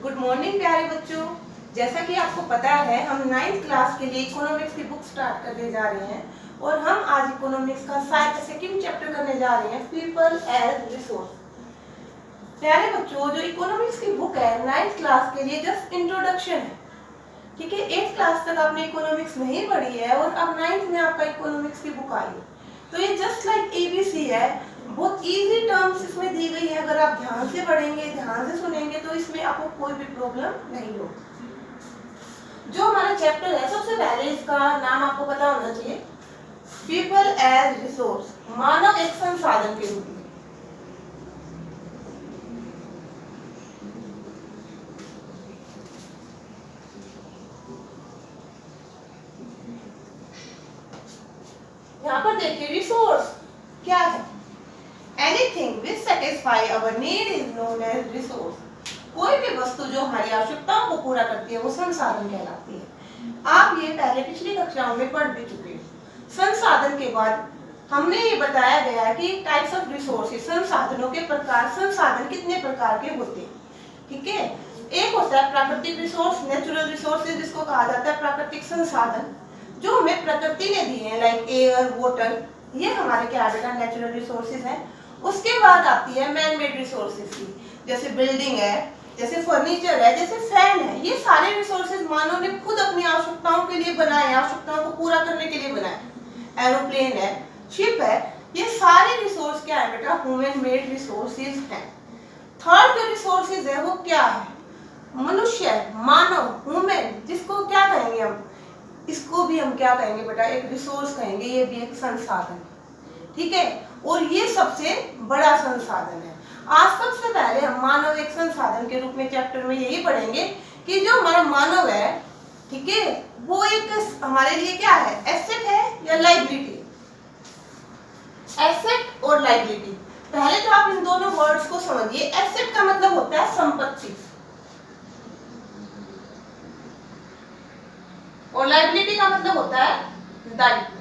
Good morning प्यारे बच्चों। जैसा कि आपको पता है हम 9th क्लास के लिए इकोनॉमिक्स की बुक स्टार्ट करने जा रहे हैं और हम आज इकोनॉमिक्स का सेकंड चैप्टर करने जा रहे हैं, पीपल एज रिसोर्स। प्यारे बच्चों, जो इकोनॉमिक्स की बुक है 9th क्लास के लिए जस्ट इंट्रोडक्शन है। ठीक है, 8th क्लास तक आपने इकोनॉमिक्स नहीं पढ़ी है और अब 9th में आपका इकोनॉमिक्स की बुक आई है, तो ये जस्ट लाइक एबीसी है। बहुत इजी टर्म्स इसमें दी गई है। अगर आप ध्यान से पढ़ेंगे, ध्यान से सुनेंगे तो इसमें आपको कोई भी प्रॉब्लम नहीं हो। जो हमारा चैप्टर है, सबसे पहले इसका नाम आपको पता होना चाहिए, पीपल एज रिसोर्स, मानव एक संसाधन के रूप में। यहाँ पर देखिए, रिसोर्स क्या है? Anything which satisfy our need is known as resource. कोई भी वस्तु जो हमारी आवश्यकताओं को पूरा करती है वो संसाधन कहलाती है। आप ये पहले पिछली कक्षाओं में पढ़ भी चुके हैं। संसाधन के बाद हमने ये बताया गया है कि टाइप्स ऑफ रिसोर्सेज, संसाधनों के प्रकार। संसाधन कितने प्रकार के होते हैं? ठीक है, एक होता है प्राकृतिक रिसोर्स, नेचुरल रिसोर्सेज, जिसको कहा जाता है प्राकृतिक संसाधन, जो हमें प्रकृति ने दिए हैं, लाइक एयर, वाटर, ये हमारे क्या बेटा नेचुरल रिसोर्सेज हैं। उसके बाद आती है मैन मेड रिसोर्सेज की, जैसे बिल्डिंग है, जैसे फर्नीचर है, जैसे फैन है। ये सारे रिसोर्सेज मानव ने खुद अपनी आवश्यकताओं के लिए बनाए, आवश्यकताओं को पूरा करने के लिए बनाए। एरोप्लेन है, शिप है, ये सारे रिसोर्स क्या है बेटा? ह्यूमन मेड रिसोर्सेज हैं। थर्ड जो रिसोर्सेज है वो क्या है? मनुष्य, मानव, ह्यूमन, जिसको क्या कहेंगे हम? इसको भी हम क्या कहेंगे बेटा? एक रिसोर्स कहेंगे। ये भी एक संसाधन, ठीक है, और ये सबसे बड़ा संसाधन है। आज सबसे पहले हम मानव एक संसाधन के रूप में चैप्टर में यही पढ़ेंगे कि जो हमारा मानव है, ठीक है, वो एक हमारे लिए क्या है? एसेट है या लाइबिलिटी? एसेट और लाइबिलिटी। पहले तो आप इन दोनों वर्ड्स को समझिए। एसेट का मतलब होता है संपत्ति और लाइबिलिटी का मतलब होता है दायित्व।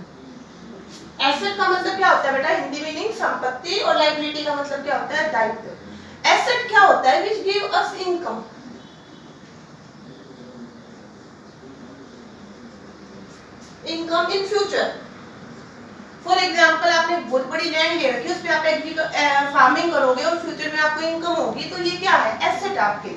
एसेट का मतलब क्या होता है बेटा? हिंदी मीनिंग संपत्ति, और लाइबिलिटी का मतलब क्या होता है? दायित्व। एसेट क्या होता है? Which give us income. Income in future. For example, आपने बहुत बड़ी लैंड ले रखी है, उस पर आप फार्मिंग करोगे और फ्यूचर में आपको इनकम होगी, तो ये क्या है? एसेट आपके।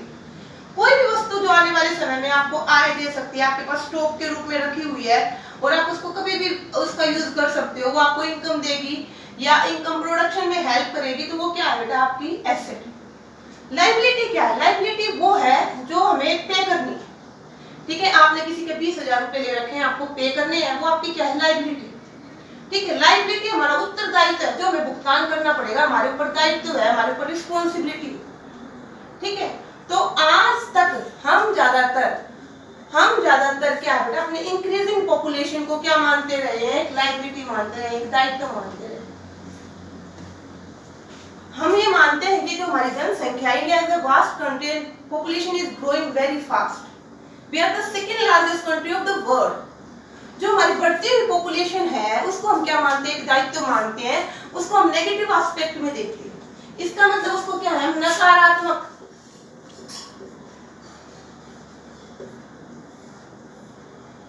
कोई भी वस्तु जो आने वाले समय में आपको आय दे सकती है, आपके पास स्टॉक के रूप में रखी हुई है और आप उसको कभी भी उसका यूज कर सकते हो, वो आपको इनकम देगी या इनकम प्रोडक्शन में हेल्प करेगी, तो वो क्या है बेटा? आपकी एसेट। लाइबिलिटी क्या है? लाइबिलिटी वो है जो हमें पे करनी है। ठीक है, आपने किसी के 20,000 रुपए ले रखे हैं, आपको पे करने हैं, वो आपकी क्या है? लाइबिलिटी। ठीक है, लाइबिलिटी हमारा उत्तरदायित्व है, जो हमें भुगतान करना पड़ेगा, हमारे ऊपर दायित्व है, हमारे ऊपर रिस्पॉन्सिबिलिटी। ठीक है, तो आज तक हम ज्यादातर क्या है बेटा? अपने इंक्रीजिंग पॉपुलेशन को क्या मानते रहे हैं? एक लाइबिलिटी मानते रहे, एक दायित्व मानते रहे। हम ये मानते हैं कि जो हमारी जनसंख्या, India is a vast country, population is growing very fast. We are the second largest country of the world. जो हमारी बढ़ती हुई पॉपुलेशन है उसको हम क्या मानते हैं? एक दायित्व मानते हैं, उसको हम नेगेटिव एस्पेक्ट में देखते हैं। इसका मतलब उसको क्या है? नकारात्मक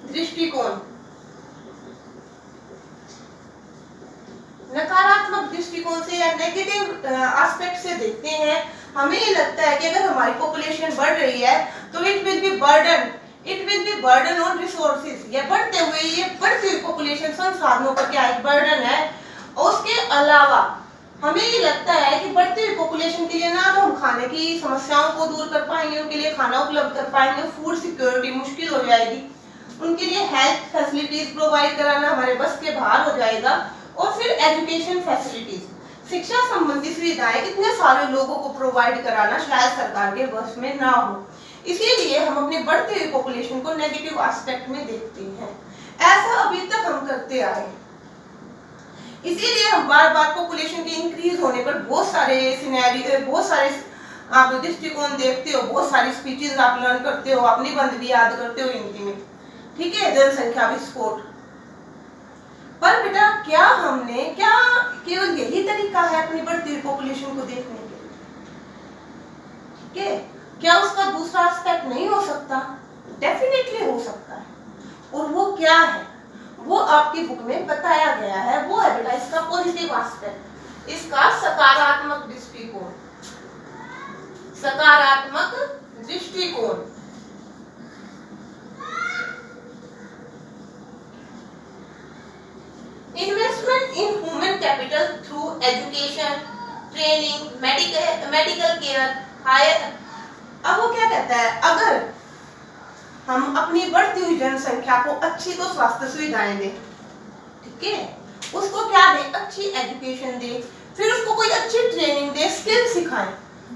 दृष्टिकोण, नकारात्मक दृष्टिकोण से या नेगेटिव एस्पेक्ट से देखते हैं। हमें ये लगता है कि अगर हमारी पॉपुलेशन बढ़ रही है तो it will be burden on resources. ये बढ़ती हुई पॉपुलेशन संसाधनों पर क्या एक बर्डन है। उसके अलावा हमें ये लगता है कि बढ़ती हुई पॉपुलेशन के लिए ना तो हम खाने की समस्याओं को दूर कर पाएंगे, उनके लिए खाना उपलब्ध कर पाएंगे, फूड सिक्योरिटी मुश्किल हो जाएगी, उनके लिए हेल्थ फैसिलिटीज प्रोवाइड कराना हमारे बस के बाहर हो जाएगा, और फिर एजुकेशन फैसिलिटीज, शिक्षा संबंधी सुविधाएं इतने सारे लोगों को प्रोवाइड कराना शायद सरकार के बस में ना हो। इसीलिए हम अपनी बढ़ती हुई पॉपुलेशन को नेगेटिव एस्पेक्ट में देखते हैं। ऐसा अभी तक हम करते आए, इसीलिए हम बार बार पॉपुलेशन के इंक्रीज होने पर बहुत सारे आप दृष्टिकोण देखते हो, बहुत सारी स्पीचेस आप लर्न करते हो, आप निबंध भी याद करते हो हिंदी में। ठीक है, जनसंख्या विस्फोट। पर बेटा क्या केवल यही तरीका है अपनी बढ़ती हुई पॉपुलेशन को देखने के लिए? ठीक है, क्या उसका दूसरा एस्पेक्ट नहीं हो सकता? डेफिनेटली हो सकता है। और वो क्या है, वो आपकी बुक में बताया गया है। वो है बेटा इसका पॉजिटिव एस्पेक्ट, इसका सकारात्मक दृष्टिकोण। सकारात्मक दृष्टिकोण। Investment in human capital through education, training, medical care, higher. अब वो क्या कहता है, अगर हम अपनी बढ़ती हुई जनसंख्या को अच्छी तो स्वास्थ्य सुविधाएं दें, ठीक है, उसको क्या दें, अच्छी एजुकेशन दें, फिर उसको कोई अच्छी ट्रेनिंग दे, स्किल सिखाएं,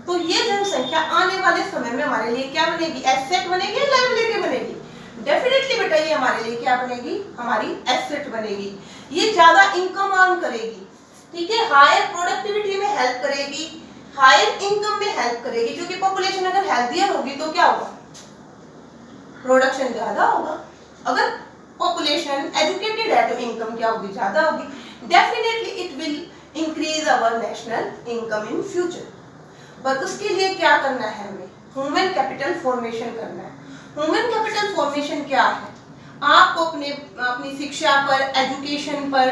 तो ये जनसंख्या आने वाले समय में हमारे लिए क्या बनेगी, एसेट बनेगी या लायबिलिटी बनेगी? डेफिनेटली बेटा ये हमारे लिए क्या बनेगी, हमारी एसेट बनेगी। ये ज्यादा इनकम अर्न करेगी, ठीक है, हायर प्रोडक्टिविटी में हेल्प करेगी, हायर इनकम में हेल्प करेगी, क्योंकि पॉपुलेशन अगर हेल्थियर होगी तो क्या होगा, प्रोडक्शन ज्यादा होगा। अगर पॉपुलेशन एजुकेटेड है तो इनकम क्या होगी, ज्यादा होगी। Definitely it will increase our national income in future. पर उसके लिए क्या करना है, हमें ह्यूमन कैपिटल फॉर्मेशन करना है। ह्यूमन कैपिटल फॉर्मेशन क्या है, आपको अपनी शिक्षा पर, एजुकेशन पर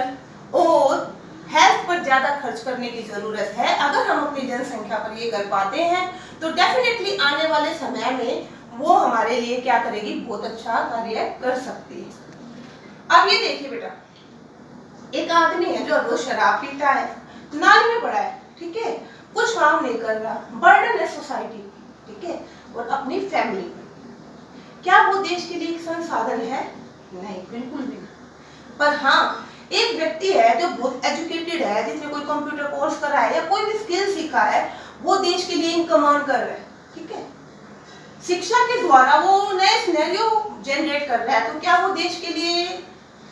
और हेल्थ पर ज्यादा खर्च करने की जरूरत है। अगर हम अपनी जनसंख्या पर ये कर पाते हैं तो डेफिनेटली आने वाले समय में वो हमारे लिए क्या करेगी, बहुत अच्छा कार्य कर सकती है। अब ये देखिए बेटा, एक आदमी है जो रोज शराब पीता है, नाली में पड़ा है, ठीक है, कुछ काम नहीं कर रहा, बर्डन है सोसाइटी, ठीक है, और अपनी फैमिली पर। क्या वो देश के लिए एक संसाधन है? नहीं, बिल्कुल भी नहीं। पर हाँ, एक व्यक्ति है जो बहुत एजुकेटेड है, जिसने कोई कंप्यूटर कोर्स करा है या कोई भी स्किल सीखा है, वो देश के लिए इनकम अर्न कर रहा है, ठीक है, शिक्षा के द्वारा वो नए सिनेरियो जनरेट कर रहा है, तो क्या वो देश के लिए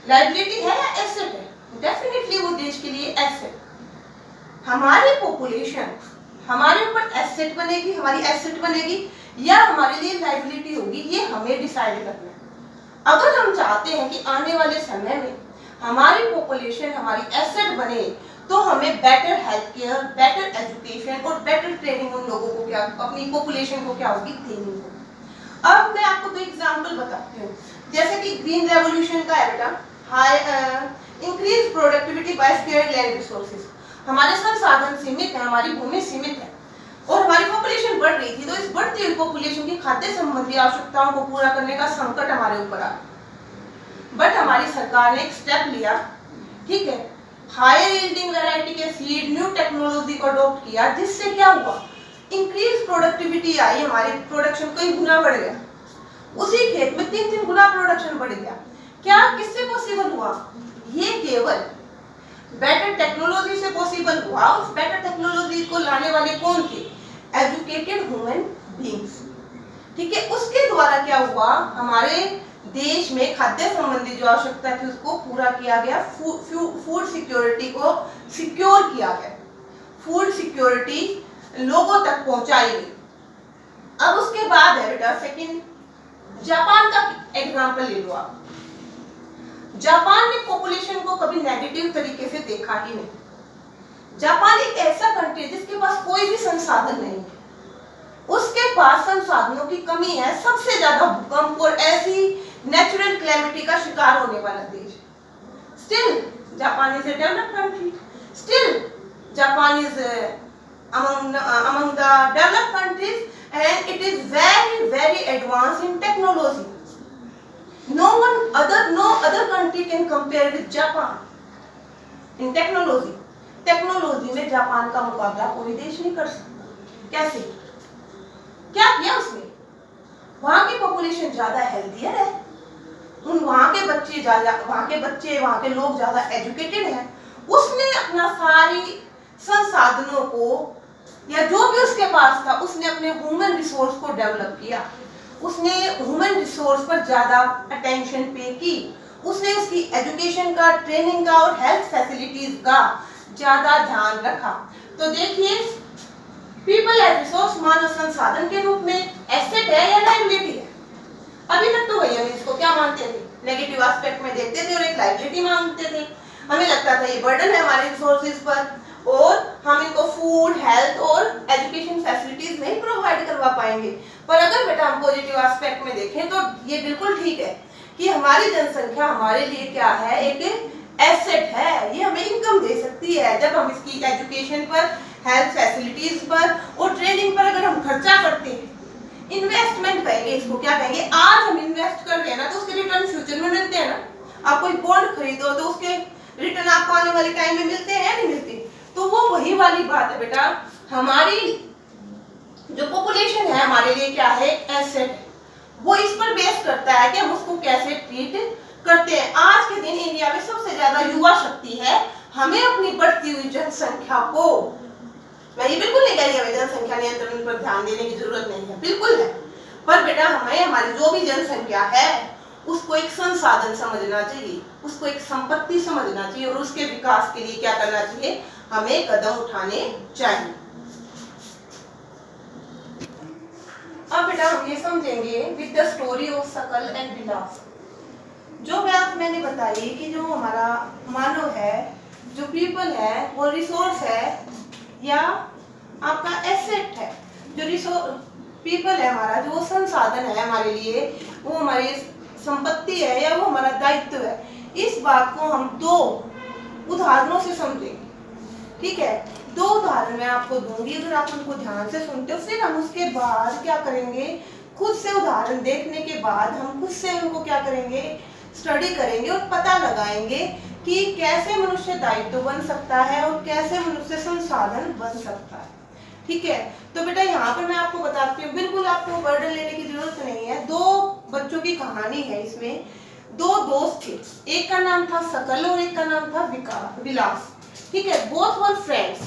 लायबिलिटी है या एसेट है? डेफिनेटली वो देश के लिए एसेट। हमारी पॉपुलेशन हमारे ऊपर एसेट बनेगी, हमारी एसेट बनेगी या हमारे लिए लायबिलिटी होगी, ये हमें डिसाइड करना है। अगर हम चाहते हैं कि आने वाले समय में हमारी पॉपुलेशन हमारी एसेट बने, तो हमें better health care, better education और बेटर ट्रेनिंग उन लोगों को क्या, अपनी पॉपुलेशन को क्या होगी, देनी होगी। अब मैं आपको दो एग्जांपल बताती हूँ। जैसे कि ग्रीन रेवोल्यूशन का है बेटा, high increase productivity bye sparing land resources. हमारे संसाधन सीमित है, हमारी भूमि सीमित है और हमारी पॉपुलेशन बढ़ रही थी, तो इस बढ़ती हुई पॉपुलेशन की खाद्य संबंधी आवश्यकताओं को पूरा करने का संकट हमारे ऊपर आ। बट हमारी सरकार ने एक स्टेप लिया, ठीक है, हायर यील्डिंग वैरायटी के सीड, न्यू टेक्नोलॉजी को अडॉप्ट किया, जिससे क्या हुआ, इंक्रीज प्रोडक्टिविटी आई, हमारी प्रोडक्शन कई गुना बढ़ गया। उसी खेत में 3-3 गुना प्रोडक्शन बढ़ गया। क्या किससे पॉसिबल हुआ? ये केवल बेटर टेक्नोलॉजी से पॉसिबल हुआ। उस बेटर टेक्नोलॉजी को लाने वाले कौन थे? एजुकेटेड ह्यूमन बीइंग्स, ठीक है। उसके द्वारा क्या हुआ, हमारे देश में खाद्य संबंधी जो आवश्यकता थी उसको पूरा किया गया, फूड सिक्योरिटी को सिक्योर किया गया, फूड सिक्योरिटी लोगों तक पहुंचाई गई। अब उसके बाद है बेटा सेकंड, जापान का एग्जांपल ले लो आप। जापान ने पॉपुलेशन को कभी नेगेटिव तरीके से देखा ही नहीं। जापान एक ऐसा कंट्री जिसके पास कोई भी संसाधन नहीं है, उसके पास संसाधनों की कमी है, सबसे ज्यादा भूकंप और ऐसी नेचुरल कैलेमिटी का शिकार होने वाला देश। Still Japan is a developed country, still Japan is among the developed countries and it is very advanced in technology. No other country can compare with Japan in technology. Technology में Japan का मुकाबला कोई देश नहीं कर सकता। कैसे? क्या किया उसने? वहां की पॉपुलेशन ज्यादा हेल्थियर है, वहां के बच्चे वहां के लोग ज्यादा एजुकेटेड हैं। उसने अपना सारी संसाधनों को या जो भी उसके पास था, उसने अपने ह्यूमन रिसोर्स को डेवलप किया। उसने ह्यूमन रिसोर्स पर ज्यादा अटेंशन पे की। उसने उसकी एजुकेशन का, ट्रेनिंग का और हेल्थ फैसिलिटीज का ज्यादा ध्यान रखा। तो देखिए, पीपल एज रिसोर्स मानव संसाधन के रूप में एसेट है या लायबिलिटी है? अभी तक तो वही हम इसको क्या मानते थे, नेगेटिव एस्पेक्ट में देखते थे और एक लायबिलिटी मानते थे। हमें लगता था ये बर्डन है हमारे रिसोर्सेज पर और हम इनको फूड, हेल्थ और एजुकेशन फैसिलिटीज नहीं प्रोवाइड करवा पाएंगे। पर अगर बेटा हम पॉजिटिव एस्पेक्ट में देखें तो ये बिल्कुल ठीक है कि हमारी जनसंख्या हमारे लिए क्या है, एक एसेट है। ये हमें इनकम दे सकती है जब हम इसकी एजुकेशन पर, हेल्थ फैसिलिटीज पर और ट्रेनिंग पर अगर हम खर्चा करते हैं, इन्वेस्टमेंट कहेंगे इसको, क्या कहेंगे, आज हम इन्वेस्ट कर रहे हैं ना तो उसके रिटर्न फ्यूचर में मिलते हैं ना। आप कोई बॉन्ड खरीदो तो उसके रिटर्न आपको आने वाले टाइम में मिलते हैं या नहीं मिलते। तो वो वही वाली बात है बेटा, हमारी जो पॉपुलेशन है हमारे लिए क्या है, एसेट। वो इस पर बेस करता है कि हम उसको कैसे ट्रीट करते हैं। आज के दिन इंडिया में सबसे ज्यादा युवा शक्ति है। हमें अपनी बढ़ती हुई जनसंख्या को, मैं ये बिल्कुल नहीं कह रही है जनसंख्या नियंत्रण पर ध्यान देने की जरूरत नहीं है, बिल्कुल है, पर बेटा हमें हमारी जो भी जनसंख्या है उसको एक संसाधन समझना चाहिए, उसको एक संपत्ति समझना चाहिए और उसके विकास के लिए क्या करना चाहिए, हमें कदम उठाने चाहिए। अब बेटा हम ये समझेंगे विद द स्टोरी ऑफ सकल एंड विलास। जो बात मैंने बताई कि जो हमारा मानव है, जो पीपल है, वो रिसोर्स है या आपका एसेट है। जो रिसोर्स पीपल है हमारा, जो संसाधन है हमारे लिए, वो हमारी संपत्ति है या वो हमारा दायित्व है। इस बात को हम दो उदाहरणों से समझेंगे, ठीक है। दो उदाहरण मैं आपको दूंगी, अगर आप उनको ध्यान से सुनते हो, फिर हम उसके बाद क्या करेंगे, खुद से उदाहरण देखने के बाद हम खुद से उनको क्या करेंगे, स्टडी करेंगे और पता लगाएंगे कि कैसे मनुष्य दायित्व बन सकता है और कैसे मनुष्य संसाधन बन सकता है, ठीक है। तो बेटा यहाँ पर मैं आपको बताती हूँ, बिल्कुल आपको बर्डन लेने की जरूरत नहीं है। दो बच्चों की कहानी है, इसमें दो दोस्त थे, एक का नाम था सकल और एक का नाम था विलास, ठीक है। बोथ वर फ्रेंड्स,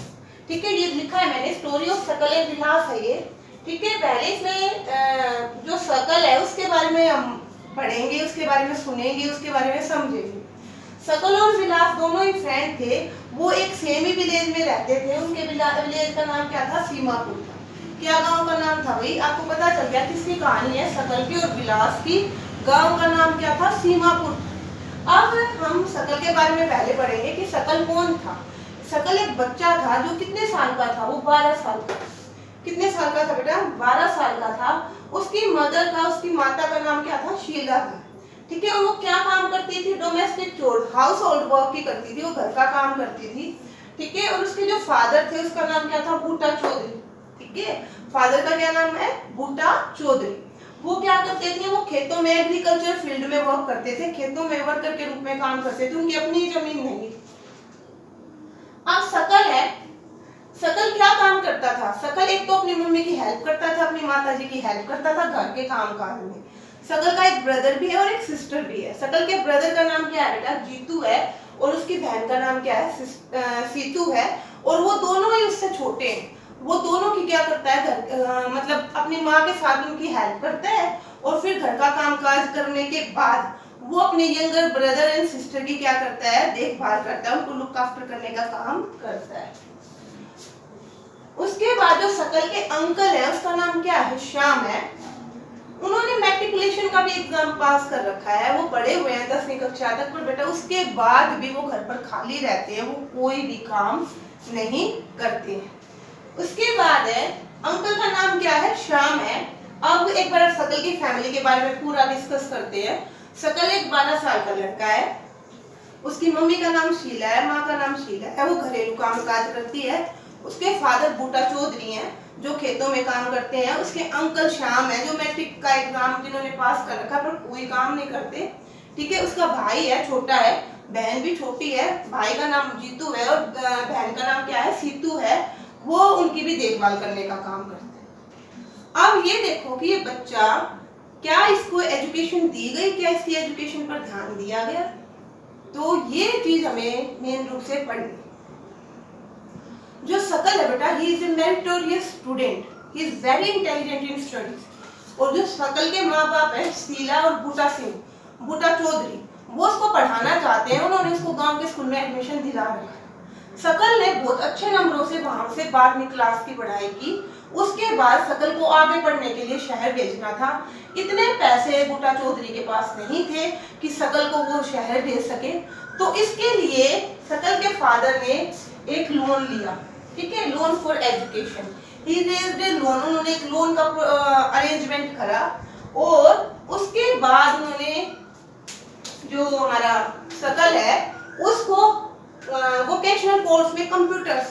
ठीक है। ये लिखा है मैंने, स्टोरी ऑफ सकल एंड विलास है ये, ठीक है। पहले इसमें जो सकल है उसके बारे में हम पढ़ेंगे, उसके बारे में सुनेंगे, उसके बारे में समझेंगे। सकल और विलास दोनों ही फ्रेंड थे। वो एक सेम ही विलेज में रहते थे। उनके विलेज का नाम क्या था, सीमापुर था। क्या गांव का नाम था भाई, आपको पता चल गया किसकी कहानी है, सकल की और विलास की। गांव का नाम क्या था, सीमापुर। अब हम सकल के बारे में पहले पढ़ेंगे कि सकल कौन था। सकल एक बच्चा था जो कितने साल का था, वो 12 साल का। कितने साल का था बेटा, 12 साल का था। उसकी मदर का, उसकी माता का नाम क्या था, शीला था, ठीक है। और वो क्या काम करती थी, डोमेस्टिक चोर, हाउस होल्ड वर्क की करती थी, वो घर का काम करती थी, ठीक है। और उसके जो फादर थे उसका नाम क्या था, बूटा चौधरी, ठीक है। फादर का क्या नाम है, बूटा चौधरी। वो क्या करते थे, वो खेतों में एग्रीकल्चर फील्ड में वर्क करते थे, खेतों में वर्कर के रूप में काम करते थे, उनकी अपनी जमीन नहीं। अब सकल है, सकल क्या काम करता था, सकल एक तो अपनी मम्मी की हेल्प करता था, अपनी माताजी की हेल्प करता था घर के काम काज में। सकल का एक ब्रदर भी है और एक सिस्टर भी है। सकल के ब्रदर का नाम क्या है बेटा, जीतू है, और उसकी बहन का नाम क्या है, सीतू है। और वो दोनों ही उससे छोटे हैं। वो दोनों की क्या करता है, मतलब अपनी माँ के साथ उनकी हेल्प करता है, और फिर घर का काम काज करने के बाद वो अपने यंगर ब्रदर एंड सिस्टर की क्या करता है, देखभाल करता है, उनको लुक आफ्टर करने का काम करता है। उसके बाद जो सकल के अंकल है उसका नाम क्या है, श्याम है। उन्होंने मैट्रिकुलेशन का भी एग्जाम पास कर रखा है, वो पढ़े हुए हैं 10वीं कक्षा तक, पर बेटा उसके बाद भी वो घर पर खाली रहते हैं, वो कोई भी काम नहीं करते हैं। उसके बाद है, अंकल का नाम क्या है, श्याम है। अब एक बार सकल की फैमिली के बारे में पूरा डिस्कस करते हैं। सकल एक 12 साल का लड़का है, उसकी मम्मी का नाम शीला है, माँ का नाम शीला है, वो घरेलू काम काज करती है। उसके फादर बूटा चौधरी हैं जो खेतों में काम करते हैं। उसके अंकल श्याम है जो मैट्रिक का एग्जाम जिन्होंने पास कर रखा पर कोई काम नहीं करते, ठीक है। उसका भाई है, छोटा है, बहन भी छोटी है। भाई का नाम जीतू है और बहन का नाम क्या है, सीतू है। वो उनकी भी देखभाल करने का काम करते हैं। अब ये देखो कि ये बच्चा, क्या इसको एजुकेशन दी गई, क्या इसकी एजुकेशन पर ध्यान दिया गया, तो ये चीज हमें मेन रूप से पढ़नी। जो सकल है बेटा, he is a meritorious student, he is very intelligent in studies. और जो सकल के माँ बाप है, शीला और बूटा सिंह, बूटा चौधरी, वो उसको पढ़ाना चाहते हैं। उन्होंने उसको गांव के स्कूल में एडमिशन दिला रखा है। सकल ने बहुत अच्छे नंबरों से वहां से 12वीं क्लास की पढ़ाई की उसके बाद सकल को आगे पढ़ने के लिए शहर भेजना था। इतने पैसे बूटा चौधरी के पास नहीं थे कि सकल को वो शहर भेज सके, तो इसके लिए सकल के फादर ने एक लोन लिया, ठीक है, loan for education. He raised A loan, उन्होंने एक लोन का अरेंजमेंट करा और उसके बाद उन्होंने जो हमारा सकल है उसको वोकेशनल कोर्स में कंप्यूटर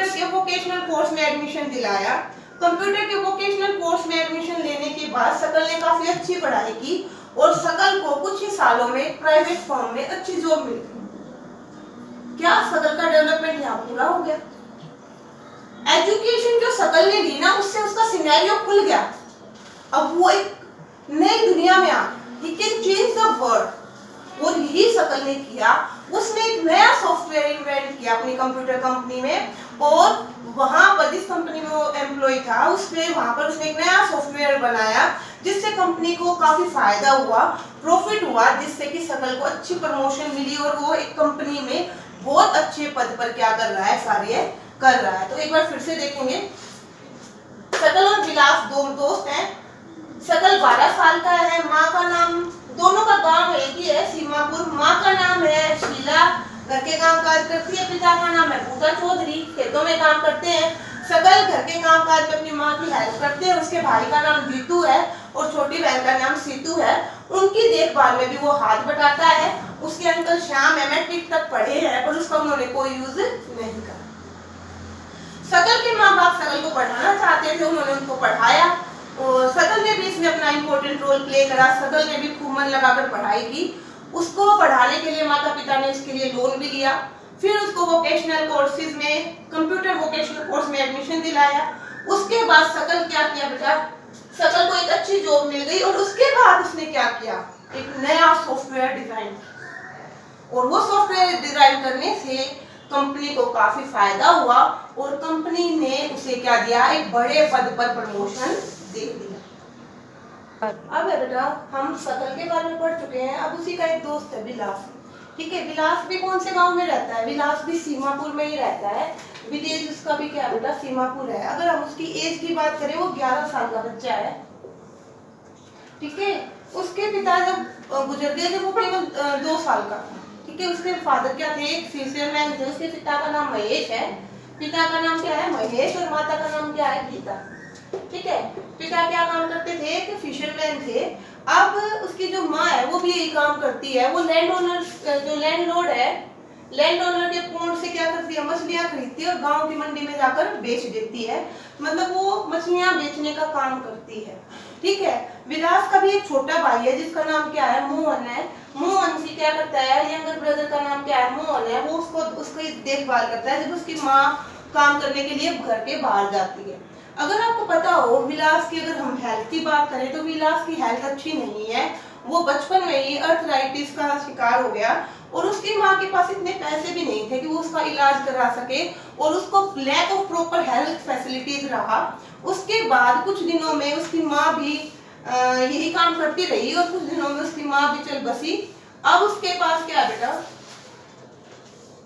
के वोकेशनल कोर्स में एडमिशन दिलाया। कंप्यूटर के वोकेशनल कोर्स में एडमिशन लेने के बाद सकल ने काफी अच्छी पढ़ाई की और सकल को कुछ ही सालों में प्राइवेट फर्म में अच्छी जॉब मिल गई। क्या सकल का डेवलपमेंट यहाँ पूरा हो गया? एजुकेशन जो सकल ने ली ना, उससे उसका सिनेरियो खुल गया। अब वो एक नई दुनिया में आ, he can change the world। और यही सकल ने किया। उसने एक नया सॉफ्टवेयर इन्वेंट किया अपनी कंप्यूटर कंपनी में, और वहां पर जिस कंपनी में वो एम्प्लॉय था वहां पर उसने एक नया सॉफ्टवेयर बनाया जिससे कंपनी को काफी फायदा हुआ, प्रॉफिट हुआ, जिससे कि सकल को अच्छी प्रमोशन मिली और वो एक कंपनी में बहुत अच्छे पद पर क्या कर रहा है, कार्य कर रहा है। तो एक बार फिर से देखेंगे, सकल और विलास दो दोस्त हैं। सकल 12 साल का है, माँ का नाम, दोनों का गांव एक ही है, सीमापुर। माँ का नाम है शीला, घर के काम काज करती है। पिता का नाम है बूटा चौधरी, खेतों में काम करते हैं। सकल घर के काम काज में अपनी माँ की हेल्प करते हैं। उसके भाई का नाम जीतू है और छोटी बहन का नाम सीतू है। उनकी देखभाल में भी वो हाथ बटाता है। उसके अंकल श्याम मैट्रिक तक पढ़े हैं पर उसका उन्होंने कोई यूज नहीं करा। सकल के माँ बाप सकल को पढ़ाना चाहते थे, उन्होंने उनको पढ़ाया और सकल ने भी इसमें अपना इंपॉर्टेंट रोल प्ले करा। सकल ने भी खूब मन लगाकर पढ़ाई की। उसको पढ़ाने के लिए माता पिता ने इसके लिए लोन भी लिया। फिर उसको वोकेशनल कोर्सेज में, कंप्यूटर वोकेशनल कोर्स में एडमिशन दिलाया। उसके बाद सकल क्या किया बेटा, सकल को एक अच्छी जॉब मिल गई और उसके बाद उसने क्या किया, एक नया सॉफ्टवेयर डिजाइन। और वो सॉफ्टवेयर डिजाइन करने से कंपनी को काफी फायदा हुआ और कंपनी ने उसे क्या दिया, एक बड़े पद पर प्रमोशन दे दिया। अब बेटा हम सकल के बारे में पढ़ चुके हैं। अब उसी का एक दोस्त है विलास, ठीक है। विलास भी कौन से गांव में रहता है? विलास भी सीमापुर में ही रहता है। विलेज उसका भी क्या बेटा, सीमापुर है। अगर हम उसकी एज की बात करें, वो 11 साल का बच्चा है, ठीक है। उसके पिता जब गुजर गए थे वो केवल 2 साल का था, ठीक है। उसके फादर क्या थे, एक फिशरमैन थे। उसके पिता का नाम महेश है, पिता का नाम क्या है महेश, और माता का नाम क्या है गीता, ठीक है। पिता क्या काम करते थे, एक फिशरमैन थे। अब उसकी जो माँ है वो भी यही काम करती है। वो लैंड ओनर, जो लैंडलॉर्ड है, लैंड ओनर के पॉइंट से क्या करती है, मछलियां खरीदती है और गांव की मंडी में जाकर बेच देती है। मतलब वो मछलियां बेचने का काम करती है, ठीक है। विलास का भी एक छोटा भाई है जिसका नाम क्या है, मोहन है। मोहन की क्या करता है, यंगर ब्रदर का नाम क्या है, मोहन है। वो उसकी देखभाल करता है जब उसकी माँ काम करने के लिए घर के बाहर जाती है। अगर आपको पता हो विलास की, अगर हम हेल्थ की बात करें तो विलास की हेल्थ अच्छी नहीं है। वो बचपन में ही अर्थराइटिस का शिकार हो गया और उसकी माँ के पास इतने पैसे भी नहीं थे कि वो उसका इलाज करा सके और उसको lack of proper health facilities रहा। उसके बाद कुछ दिनों में उसकी माँ भी यही काम करती रही और कुछ दिनों में उसकी माँ भी चल बसी। अब उसके पास क्या बेटा,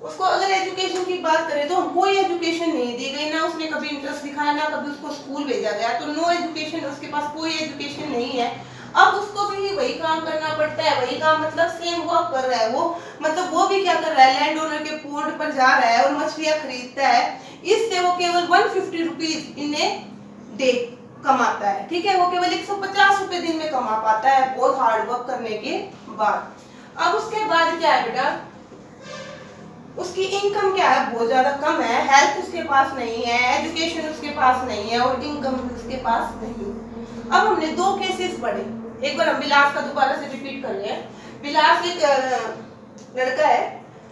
उसको अगर एजुकेशन की बात करें तो कोई एजुकेशन नहीं दी गई, ना उसने कभी इंटरेस्ट दिखाया, ना कभी उसको स्कूल भेजा गया। तो नो एजुकेशन, उसके पास कोई एजुकेशन नहीं है। अब उसको भी वही काम करना पड़ता है, वही काम मतलब सेम वर्क कर रहा है वो। मतलब वो भी क्या कर रहा है, लैंड ओनर के पोर्ट पर जा रहा है और मछलियां खरीदता है। इससे वो केवल 150 रुपीज इन ए डे कमाता है, ठीक है। वो केवल 150 रुपए दिन में कमा पाता है बहुत हार्ड वर्क करने के बाद। अब उसके बाद क्या है बेटा, उसकी इनकम क्या है, बहुत ज्यादा कम है। हेल्थ उसके पास नहीं है, एजुकेशन उसके पास नहीं है और इनकम उसके पास नहीं है। अब हमने 2 केसेस पढ़े, एक बार हम विलास का दोबारा से रिपीट कर रहे हैं। विलास एक लड़का है,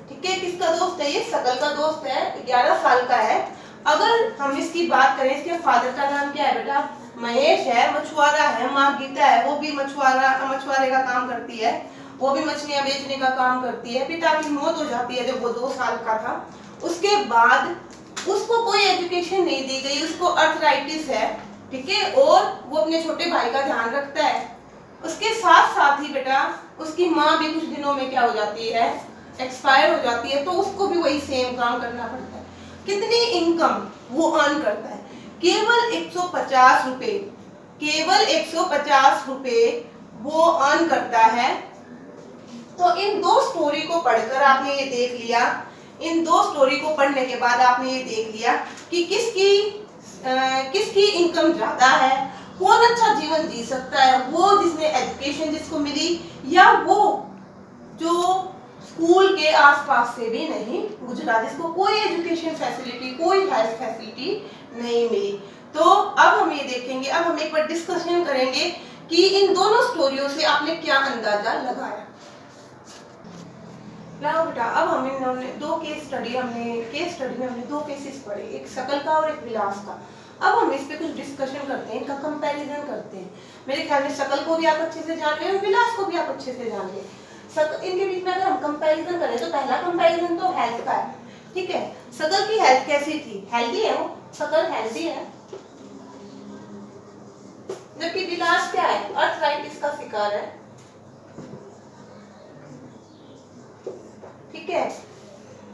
ठीक है। किसका दोस्त है ये, सकल का दोस्त है, 11 साल का है। अगर हम इसकी बात करें, इसके फादर का नाम क्या है बेटा, महेश है, मछुआरा है। माँ गीता है, वो भी मछुआरे का काम करती है, वो भी मछलियां बेचने का काम करती है। पिता की मौत हो जाती है जब वो 2 साल का था। उसके बाद उसको कोई एजुकेशन नहीं दी गई, उसको अर्थराइटिस है, ठीक है। और वो अपने छोटे भाई का ध्यान रखता है। उसके साथ साथ ही बेटा उसकी माँ भी कुछ दिनों में क्या हो जाती है, एक्सपायर हो जाती है। तो उसको भी वही सेम काम करना पड़ता है। कितनी इनकम वो अर्न करता है, केवल 150 रुपए, केवल 150 रुपए वो अर्न करता है। तो इन दो स्टोरी को पढ़कर आपने ये देख लिया, इन दो स्टोरी को पढ़ने के बाद आपने ये देख लिया कि किसकी इनकम ज्यादा है, कौन अच्छा जीवन जी सकता है, वो जिसने एजुकेशन जिसको मिली या वो जो स्कूल के आसपास से भी नहीं गुजरा, जिसको कोई एजुकेशन फैसिलिटी, कोई हेल्थ फैसिलिटी नहीं मिली। तो अब हम ये देखेंगे, अब हम एक बार डिस्कशन करेंगे कि इन दोनों स्टोरियों से आपने क्या अंदाजा लगाया। लाओ बेटा, अब हम इन्होंने दो केस स्टडी में हमने दो केसेस पढ़े, एक सकल का और एक विलास का। अब हम इस पे कुछ डिस्कशन करते हैं, इनका कंपैरिजन करते हैं। मेरे ख्याल में सकल को भी आप अच्छे से जान रहे हो, विलास को भी आप अच्छे से जान रहे। इनके बीच में अगर हम कंपैरिजन करें तो पहला कंपैरिजन तो हेल्थ का है, ठीक है। सकल की हेल्थ कैसी थी, हेल्दी है वो, सकल हेल्दी है। जबकि विलास क्या है, अर्थराइटिस का शिकार है, ठीक है।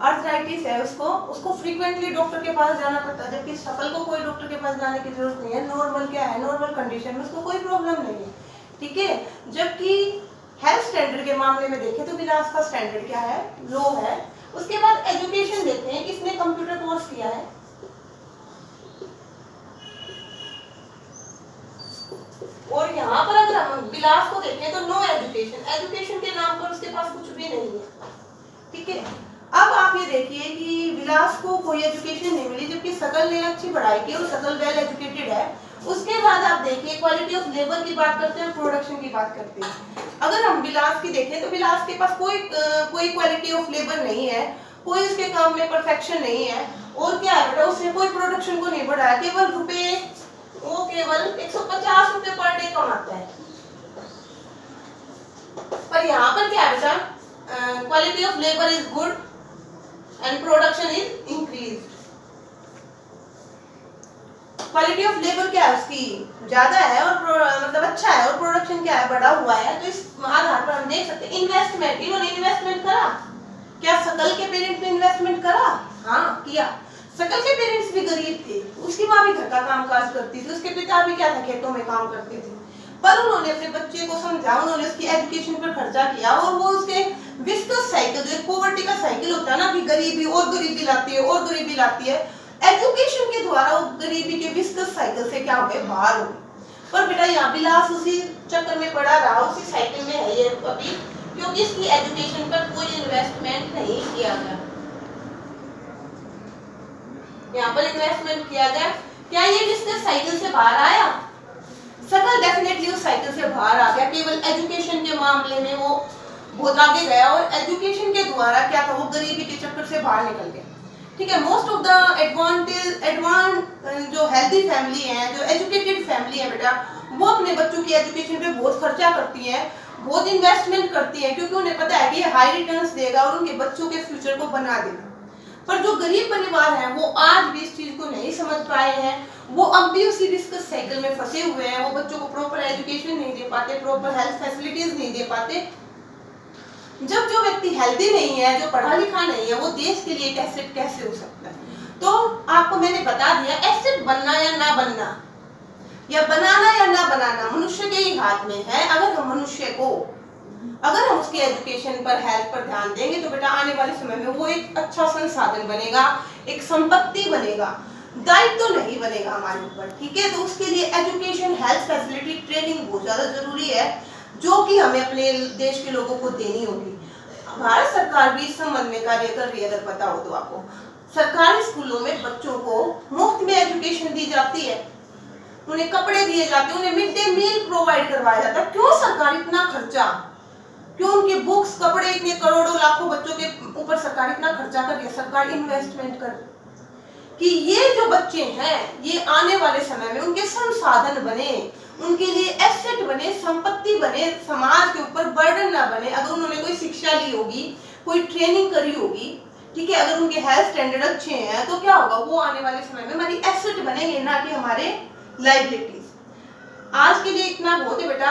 अर्थराइटिस है, उसको फ्रीक्वेंटली डॉक्टर के पास जाना पड़ता है, जबकि सकल को कोई डॉक्टर के पास जाने की जरूरत नहीं है। नॉर्मल क्या है, नॉर्मल कंडीशन में उसको कोई प्रॉब्लम नहीं है, ठीक है। जबकि हेल्थ स्टैंडर्ड के मामले में देखें तो विलास का स्टैंडर्ड क्या है, लो है। उसके बाद एजुकेशन देखते हैं, किसने कंप्यूटर कोर्स किया है, और यहाँ पर अगर हम विलास को देखें तो नो एजुकेशन, एजुकेशन के नाम पर उसके पास कुछ भी नहीं है, ठीक है। अब आप ये देखिए कि विलास को कोई एजुकेशन नहीं मिली, जबकि सकल ने अच्छी पढ़ाई की और सकल वेल एजुकेटेड है। उसके बाद आप देखिए क्वालिटी ऑफ लेबर की बात करते हैं, प्रोडक्शन की बात करते हैं। अगर हम विलास की देखें तो विलास के पास कोई क्वालिटी ऑफ लेबर नहीं है, कोई उसके काम में परफेक्शन नहीं है, और क्या है बेटा, उसने कोई प्रोडक्शन को नहीं बढ़ाया, केवल 150 रुपए पर डे कमाता है। पर यहाँ पर क्या है बेटा, quality of labour is good and production is increased. Quality of labour क्या है उसकी ज्यादा है और मतलब अच्छा है, और प्रोडक्शन क्या है, बढ़ा हुआ है। तो इस आधार पर हम देख सकते हैं इन्वेस्टमेंट, इन्होंने इन्वेस्टमेंट करा। क्या सकल के पेरेंट्स ने इन्वेस्टमेंट करा? हाँ किया। सकल के पेरेंट्स भी गरीब थे, उसकी माँ भी घर का कामकाज करती थी, उसके पिता भी क्या था, खेतों में काम करते थे, पर उन्होंने अपने बच्चे को समझा, उन्होंने उसकी एजुकेशन पर खर्चा किया, और वो उसके विस्कस साइकिल, जो पॉवर्टी का साइकिल होता है ना, कि गरीबी और गरीबी लाती है और गरीबी लाती है, एजुकेशन के द्वारा वो गरीबी के विस्कस साइकिल से क्या हो गए, बाहर हो गए। पर बेटा यहाँ विलास उसी चक्कर में पड़ा रहा, उसी साइकिल में है ये अभी, क्योंकि इसकी एजुकेशन पर कोई इन्वेस्टमेंट नहीं किया गया। यहाँ पर इन्वेस्टमेंट किया गया, क्या ये विस्कस साइकिल से बाहर आया? सकल डेफिनेटली उस साइकिल से बाहर आ गया, केवल एजुकेशन के मामले में वो बहुत आगे गया, और एजुकेशन के द्वारा क्या था, वो गरीबी के चक्कर से बाहर निकल गया, ठीक है। मोस्ट ऑफ द एडवांस जो हेल्दी फैमिली है, जो एजुकेटेड फैमिली है बेटा, वो अपने बच्चों की एजुकेशन पे बहुत खर्चा करती है, बहुत इन्वेस्टमेंट करती है, क्योंकि उन्हें पता है कि ये हाई रिटर्न्स देगा और उनके बच्चों के फ्यूचर को बना देगा। पर जो गरीब परिवार है वो आज भी इस चीज को नहीं समझ पाए हैं, वो अब भी उसी डिस्कस साइकिल में फंसे हुए हैं, वो बच्चों को प्रॉपर एजुकेशन नहीं दे पाते, प्रॉपर हेल्थ फैसिलिटीज नहीं दे पाते। जब जो व्यक्ति हेल्दी नहीं है, जो पढ़ा लिखा नहीं है, वो देश के लिए एक एसेट कैसे हो सकता है? तो आपको मैंने बता दिया, एसेट बनना या ना बनना, या बनाना या ना बनाना मनुष्य के ही हाथ में है। अगर हम उसकी एजुकेशन पर, हेल्थ पर ध्यान देंगे तो बेटा आने वाले समय में वो एक अच्छा संसाधन बनेगा, एक संपत्ति बनेगा, दायित्व तो नहीं बनेगा हमारे ऊपर, ठीक है। तो उसके लिए एजुकेशन, हेल्थ फैसिलिटी, ट्रेनिंग बहुत ज्यादा जरूरी है, जो कि हमें अपने देश के लोगों को देनी होगी। भारत सरकार भी इस संबंध में कार्य कर रही है, अगर पता हो तो आपको। सरकारी स्कूलों में बच्चों को मुफ्त में एजुकेशन दी जाती है, उन्हें कपड़े दिए जाते हैं, उन्हें मिड डे मील प्रोवाइड करवाया जाता है। क्यों सरकार इतना खर्चा, क्यों उनके बुक्स, कपड़े, इतने करोड़ों लाखों बच्चों के ऊपर सरकार इतना खर्चा कर रही है? सरकार इन्वेस्टमेंट कर, कि ये जो बच्चे हैं ये आने वाले समय में उनके संसाधन बने, उनके लिए एसेट बने, संपत्ति बने, समाज के ऊपर बर्डन ना बने। अगर उन्होंने कोई शिक्षा ली होगी, कोई ट्रेनिंग करी होगी, ठीक है, अगर उनके हेल्थ स्टैंडर्ड अच्छे हैं, तो क्या होगा, वो आने वाले समय में हमारी एसेट बनेंगे, ना कि हमारे लायबिलिटीज। आज के लिए इतना बहुत है बेटा।